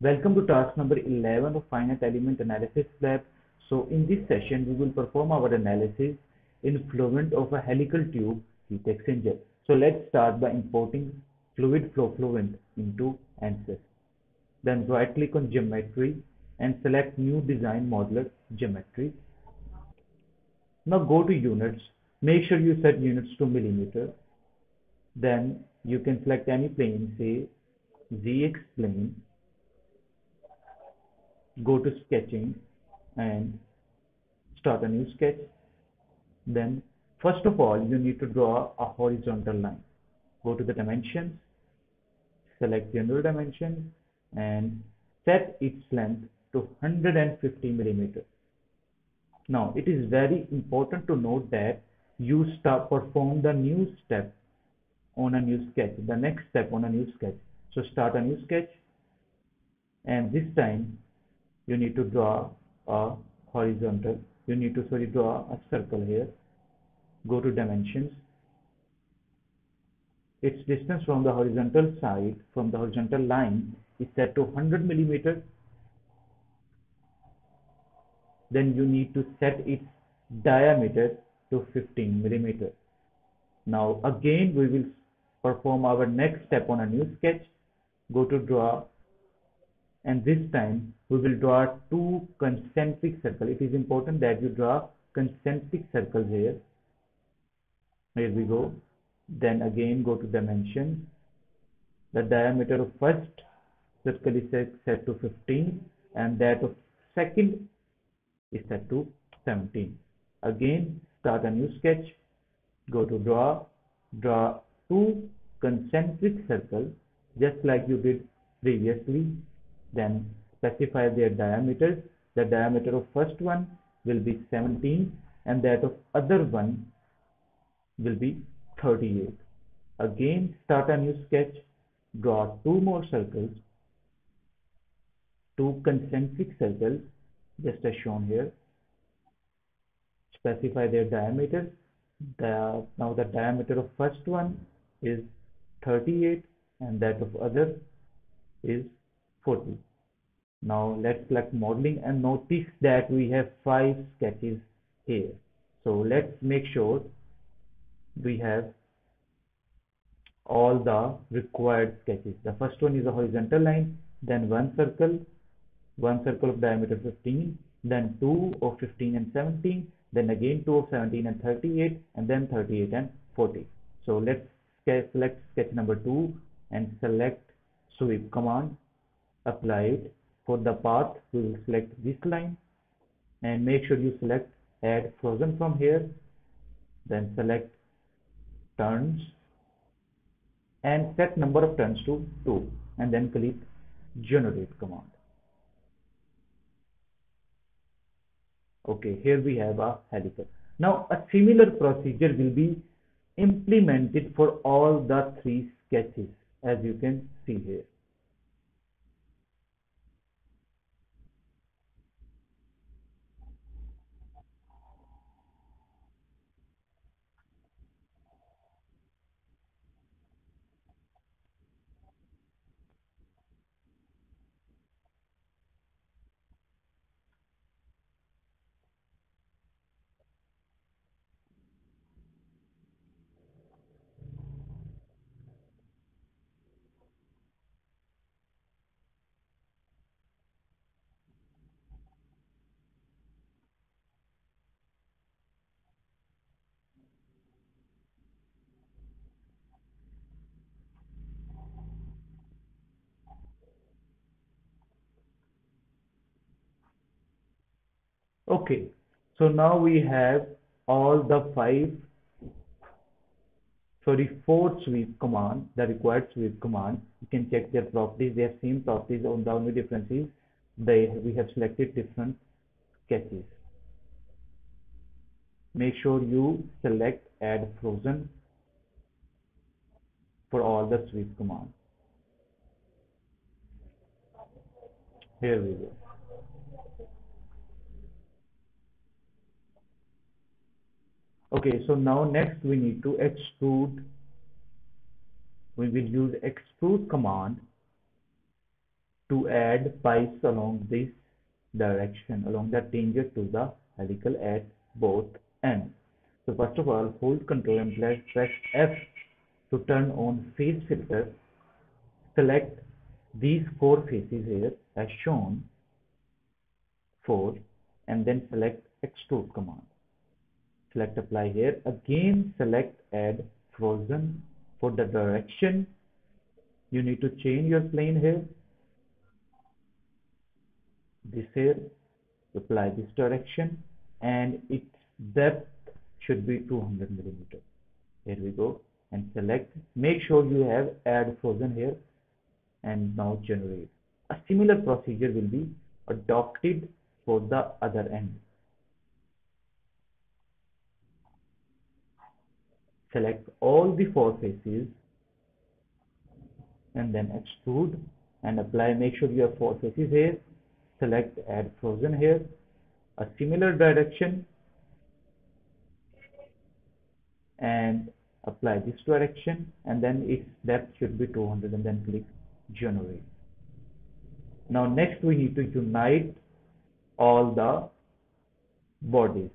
Welcome to task number 11 of finite element analysis lab. So in this session, we will perform our analysis in fluent of a helical tube heat exchanger. So let's start by importing fluid flow fluent into ANSYS. Then right click on geometry and select new design modeler geometry. Now go to units. Make sure you set units to millimeter. Then you can select any plane, say ZX plane. Go to sketching and start a new sketch. Then first of all, you need to draw a horizontal line. Go to the dimensions, select general dimensions and set its length to 150 millimeters. Now it is very important to note that you perform the new step on a new sketch, the next step on a new sketch. So start a new sketch, and this time you need to draw a horizontal. You need to draw a circle here. Go to dimensions. Its distance from the horizontal side, from the horizontal line, is set to 100 millimeters. Then you need to set its diameter to 15 millimeters. Now again we will perform our next step on a new sketch. Go to draw, and this time we will draw two concentric circles. It is important that you draw concentric circles here. Here we go. Then again go to dimensions. The diameter of first circle is set to 15 and that of second is set to 17. Again start a new sketch. Go to draw two concentric circles just like you did previously. Then specify their diameters. The diameter of first one will be 17 and that of other one will be 38. Again start a new sketch. Draw two more circles, two concentric circles just as shown here. Specify their diameters. Now the diameter of first one is 38 and that of other is 40. Now let's select modeling and notice that we have 5 sketches here. So let's make sure we have all the required sketches. The first one is a horizontal line, then one circle of diameter 15, then two of 15 and 17, then again two of 17 and 38, and then 38 and 40. So let's select sketch number 2 and select sweep command, apply it. For the path, we will select this line and make sure you select add frozen from here, then select turns and set number of turns to 2 and then click generate command. Okay, here we have a helical. Now a similar procedure will be implemented for all the 3 sketches as you can see here. Okay, so now we have all the 4 sweep command, the required sweep command. You can check their properties. They have same properties. On the only difference is we have selected different sketches. Make sure you select add frozen for all the sweep commands. Here we go. Okay, so now next we need to extrude. We will use extrude command to add pipes along this direction, along the tangent to the helical at both ends. So first of all, hold Control and press F to turn on phase filter. Select these four faces here as shown, 4, and then select extrude command. Select apply here. Again select add frozen. For the direction, you need to change your plane here. This here, apply this direction, and its depth should be 200 millimeter. Here we go, and select. Make sure you have add frozen here, and now generate. A similar procedure will be adopted for the other end. Select all the four faces and then extrude and apply. Make sure you have four faces here. Select add frozen here. A similar direction and apply this direction, and then its depth should be 200, and then click generate. Now next we need to unite all the bodies.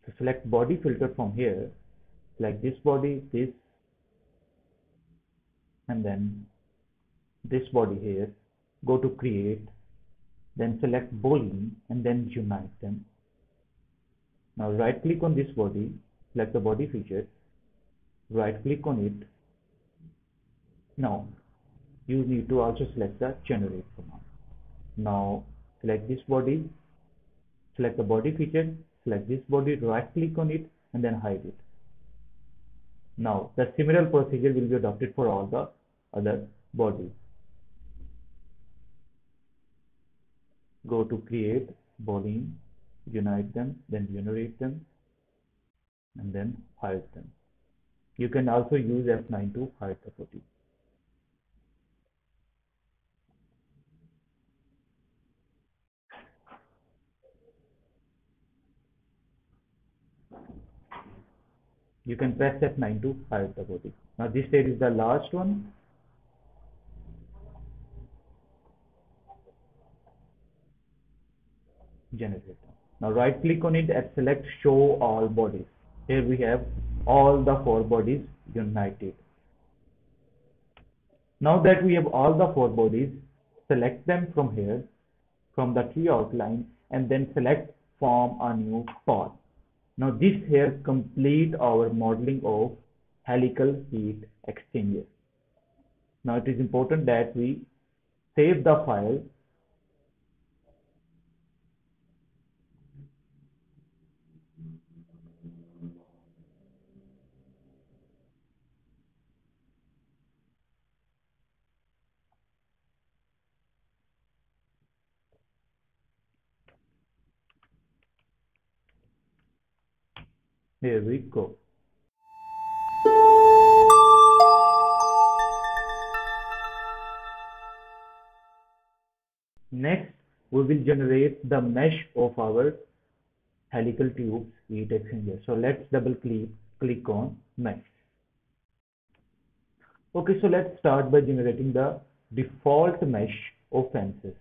So select body filter from here. Select this body, this, and then this body here. Go to create, then select boolean and then unite them. Now right click on this body, select the body feature, right click on it. Now you need to also select the generate command. Now select this body, select the body feature, select this body, right click on it and then hide it. Now the similar procedure will be adopted for all the other bodies. Go to create, boolean, unite them, then generate them, and then hide them. You can also use F9 to hide the body. You can press F9 to hide the body. Now this stage is the last one. Generate. Now right click on it and select show all bodies. Here we have all the four bodies united. Now that we have all the four bodies, select them from here, from the tree outline, and then select form a new path. Now this here complete our modeling of helical heat exchanger. Now it is important that we save the file. Here we go. Next, we will generate the mesh of our helical tubes heat exchanger. So let's double click on mesh. Okay, so let's start by generating the default mesh of fences.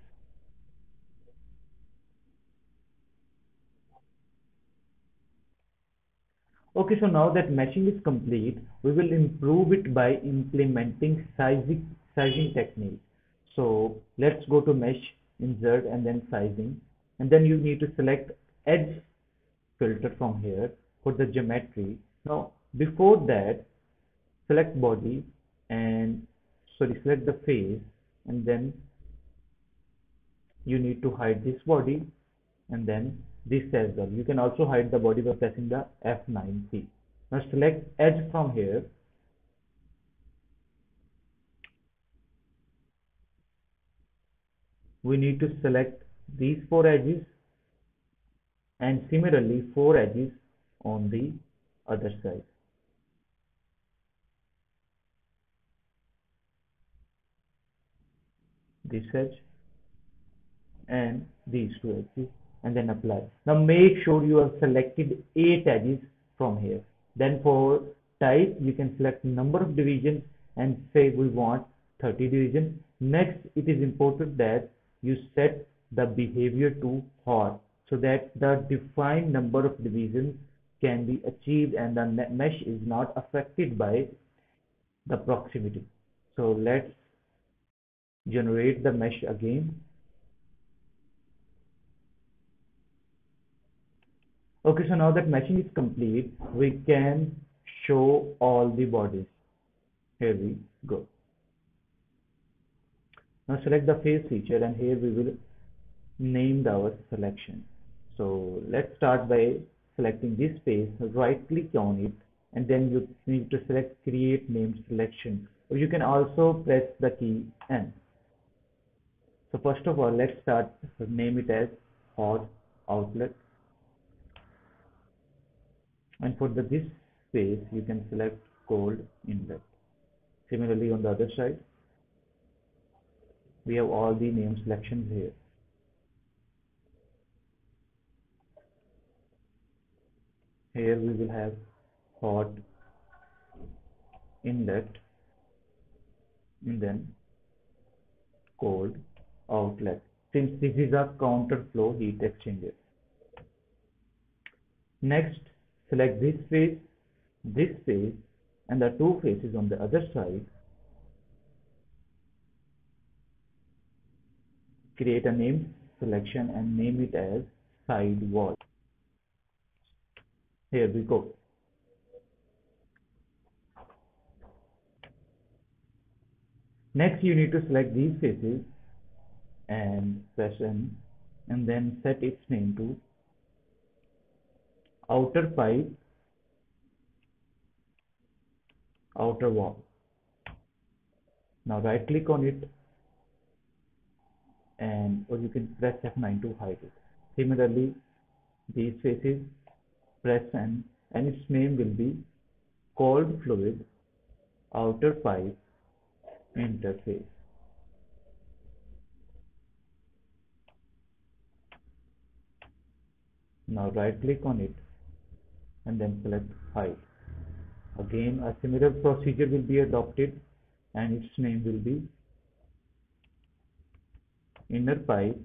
Okay, so now that meshing is complete, we will improve it by implementing sizing technique. So let's go to mesh, insert, and then sizing, and then you need to select edge filter from here for the geometry. Now before that, select body and select the face, and then you need to hide this body and then this as well. You can also hide the body by pressing the F9 key. Now select edge from here. We need to select these four edges and similarly four edges on the other side. This edge and these two edges, and then apply. Now make sure you have selected 8 edges from here. Then for type, you can select number of divisions and say we want 30 divisions, Next, it is important that you set the behavior to hot so that the defined number of divisions can be achieved and the mesh is not affected by the proximity. So let's generate the mesh again. Okay, so now that meshing is complete, we can show all the bodies. Here we go. Now select the face feature and here we will name our selection. So let's start by selecting this face, right click on it, and then you need to select create name selection, or you can also press the key N. So first of all, let's start, name it as hot outlet, and for this face you can select cold inlet. Similarly on the other side, we have all the name selections here. Here we will have hot inlet and then cold outlet, since this is a counter flow heat exchanger. Next, select this face, and the two faces on the other side. Create a name selection and name it as side wall. Here we go. Next, you need to select these faces and press N, and then set its name to outer pipe, outer wall. Now right click on it, and or you can press F9 to hide it. Similarly, these faces, press N, and its name will be cold fluid outer pipe interface. Now right click on it and then select hide. Again, a similar procedure will be adopted and its name will be inner pipe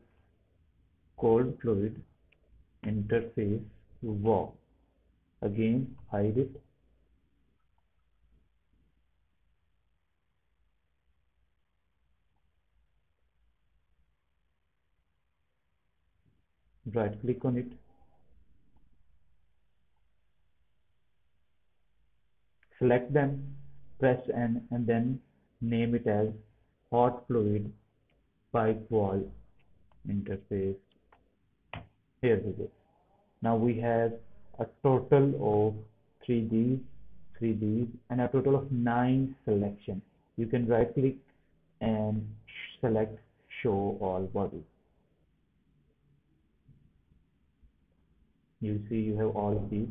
cold fluid interface wall. Again, hide it. Right click on it. Select them, press N, and then name it as hot fluid pipe wall interface. Here we go. Now we have a total of 3 these, and a total of 9 selections. You can right click and select show all bodies. You see you have all of these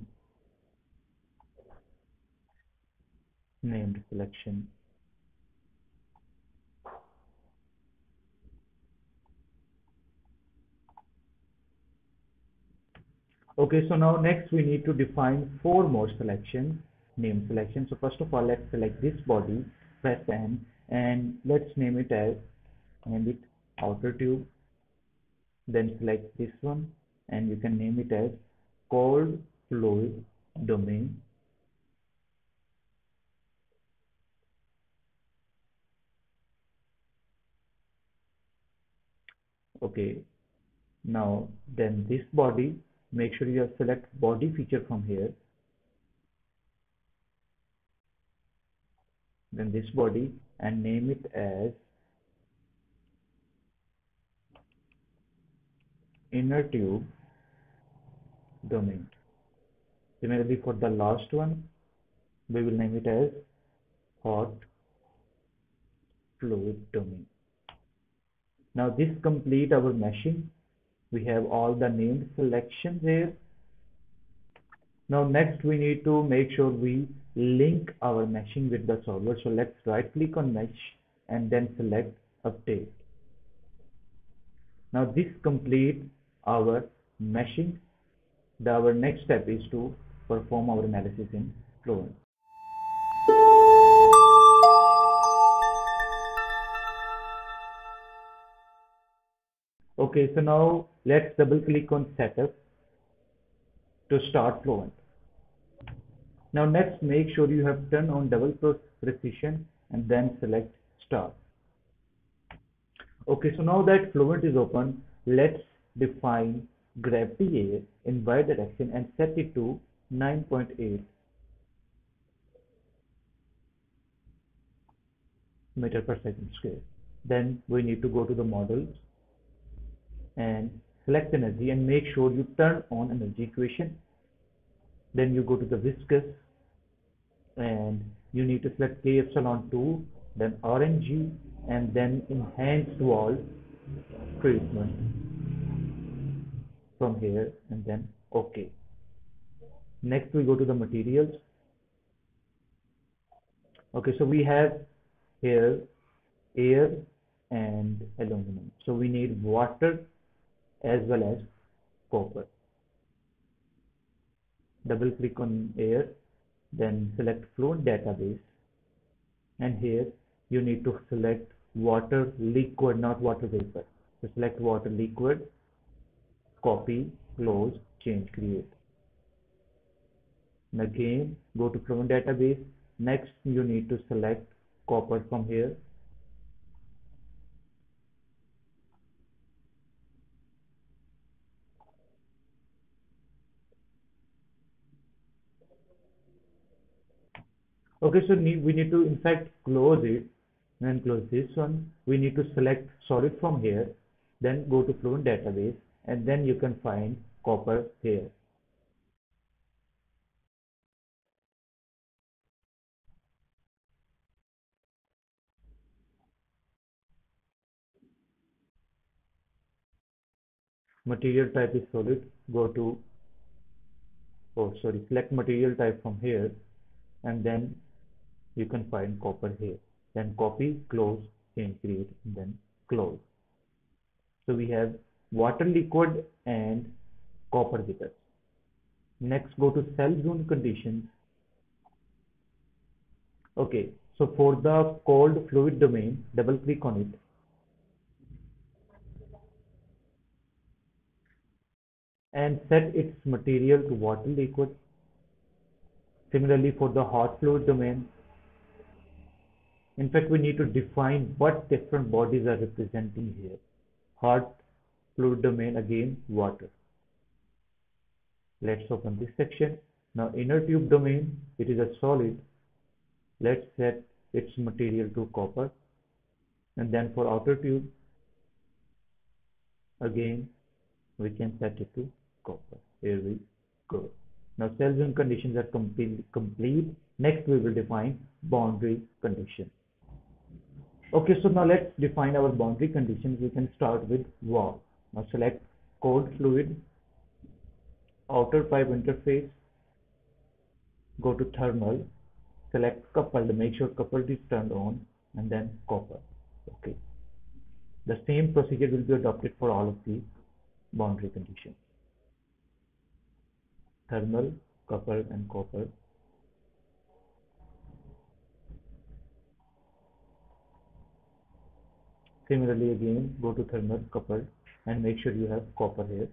named selection. Okay, so now next we need to define 4 more selections, name selection. So first of all, let's select this body, press N, and let's name it outer tube. Then select this one, and you can name it as cold fluid domain. Okay, now then this body, make sure you select body feature from here. Then this body, and name it as inner tube domain. Similarly for the last one, we will name it as hot fluid domain. Now this complete our meshing. We have all the named selections here. Now next we need to make sure we link our meshing with the solver. So let's right click on mesh and then select update. Now this complete our meshing. Our next step is to perform our analysis in Fluent. Okay, so now let's double click on setup to start Fluent. Now next, make sure you have turned on double precision and then select start. Okay, so now that Fluent is open, let's define gravity air in y direction and set it to 9.8 meter per second square. Then we need to go to the model and select energy and make sure you turn on energy equation. Then you go to the viscous and you need to select K epsilon 2, then RNG, and then enhanced wall treatment from here, and then OK. Next we go to the materials. Okay, so we have here air and aluminum. So we need water as well as copper. Double click on air, then select Fluent database, and here you need to select water liquid, not water vapor. So select water liquid, copy, close, change, create. And again go to Fluent database. Next you need to select copper from here. Okay, so we need to in fact close it and close this one. We need to select solid from here, then go to Fluent database, and then you can find copper here. Material type is solid. Go to, select material type from here, and then you can find copper here. Then copy, close, change, create, and then close. So we have water liquid and copper with us. Next, go to cell zone conditions. Okay, so for the cold fluid domain, double click on it. And set its material to water liquid. Similarly, for the hot fluid domain, in fact, we need to define what different bodies are representing here. Hot fluid domain, again, water. Let's open this section. Now, inner tube domain, it is a solid. Let's set its material to copper. And then for outer tube, again, we can set it to copper. Here we go. Now, cell zone conditions are complete. Next, we will define boundary condition. Okay, so now let's define our boundary conditions. We can start with wall. Now select cold fluid, outer pipe interface, go to thermal, select coupled, make sure coupled is turned on, and then copper. Okay. The same procedure will be adopted for all of the boundary conditions. Thermal, coupled, and copper. Similarly, again, go to thermal, coupled, and make sure you have copper here.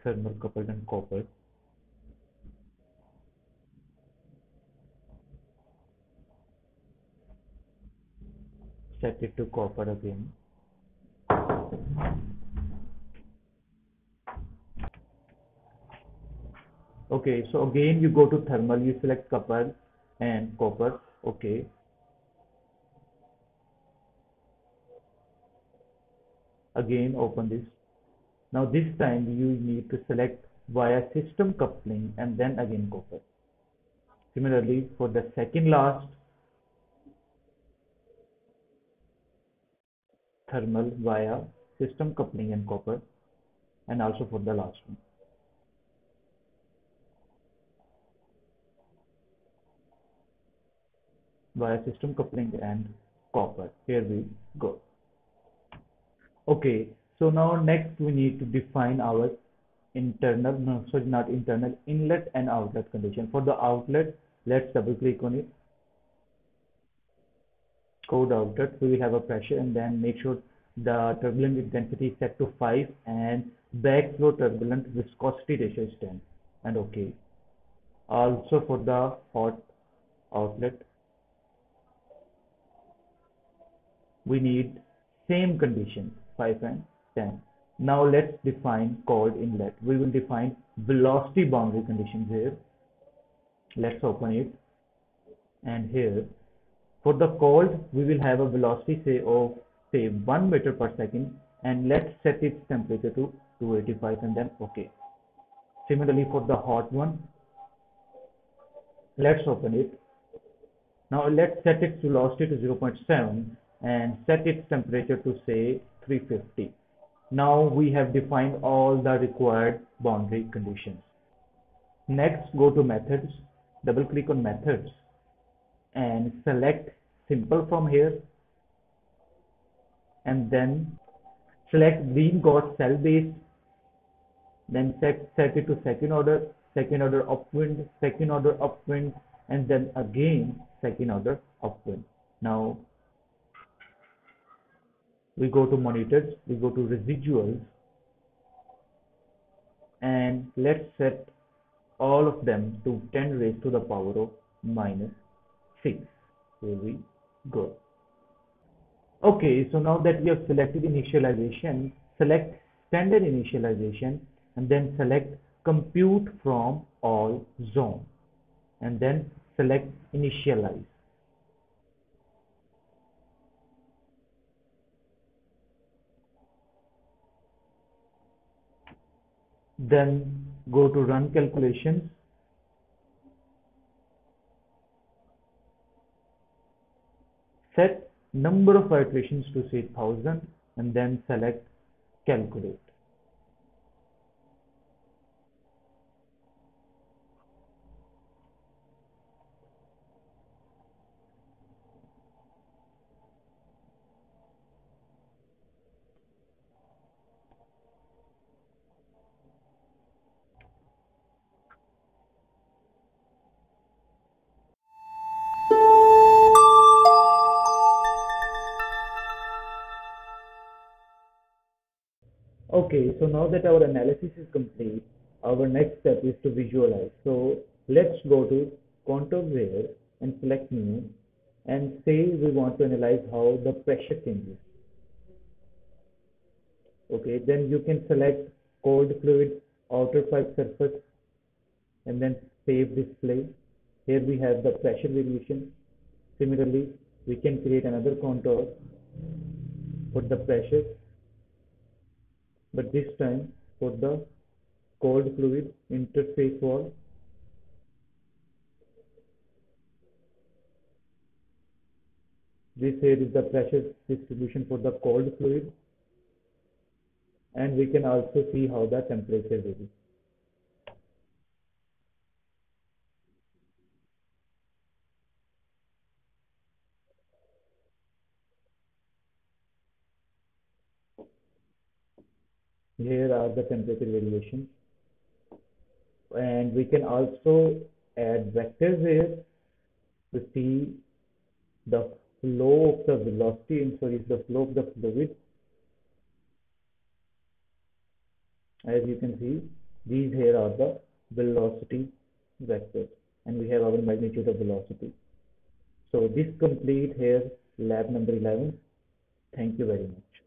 Thermal, coupled, and copper. Set it to copper again. Okay, so again you go to thermal, you select copper and copper. Okay. Again open this. Now this time you need to select via system coupling and then again copper. Similarly for the second last, thermal via system coupling and copper, and also for the last one. Via system coupling and copper. Here we go. Okay, so now next we need to define our internal, not internal, inlet and outlet condition. For the outlet, let's double click on it. code outlet, we will have a pressure, and then make sure the turbulent intensity is set to 5 and backflow turbulent viscosity ratio is 10, and okay. Also for the hot outlet, we need same conditions 5 and 10. Now let's define cold inlet. We will define velocity boundary conditions here. Let's open it, and here for the cold we will have a velocity say 1 meter per second, and let's set its temperature to 285, and then okay. Similarly for the hot one, let's open it. Now let's set its velocity to 0.7 and set its temperature to say 350. Now we have defined all the required boundary conditions. Next, go to methods, double click on methods and select simple from here, and then select green got cell based, then set it to second order upwind, and then again second order upwind. Now we go to monitors, we go to residuals, and let's set all of them to 10 raised to the power of minus 6. Here we go. Okay, so now that we have selected initialization, select standard initialization, and then select compute from all zone, and then select initialize. Then go to run calculations, set number of iterations to say 1000, and then select calculate. Okay, so now that our analysis is complete, our next step is to visualize. So let's go to ContourWare and select new, and say we want to analyze how the pressure changes. Okay, then you can select cold fluid outer pipe surface, and then save display. Here we have the pressure variation. Similarly, we can create another contour for the pressure, but this time for the cold fluid interface wall. This here is the pressure distribution for the cold fluid, and we can also see how the temperature varies. Here are the temperature variations, and we can also add vectors here to see the flow of the velocity, and sorry, the flow of the fluid. As you can see, these here are the velocity vectors, and we have our magnitude of velocity. So this complete here lab number 11. Thank you very much.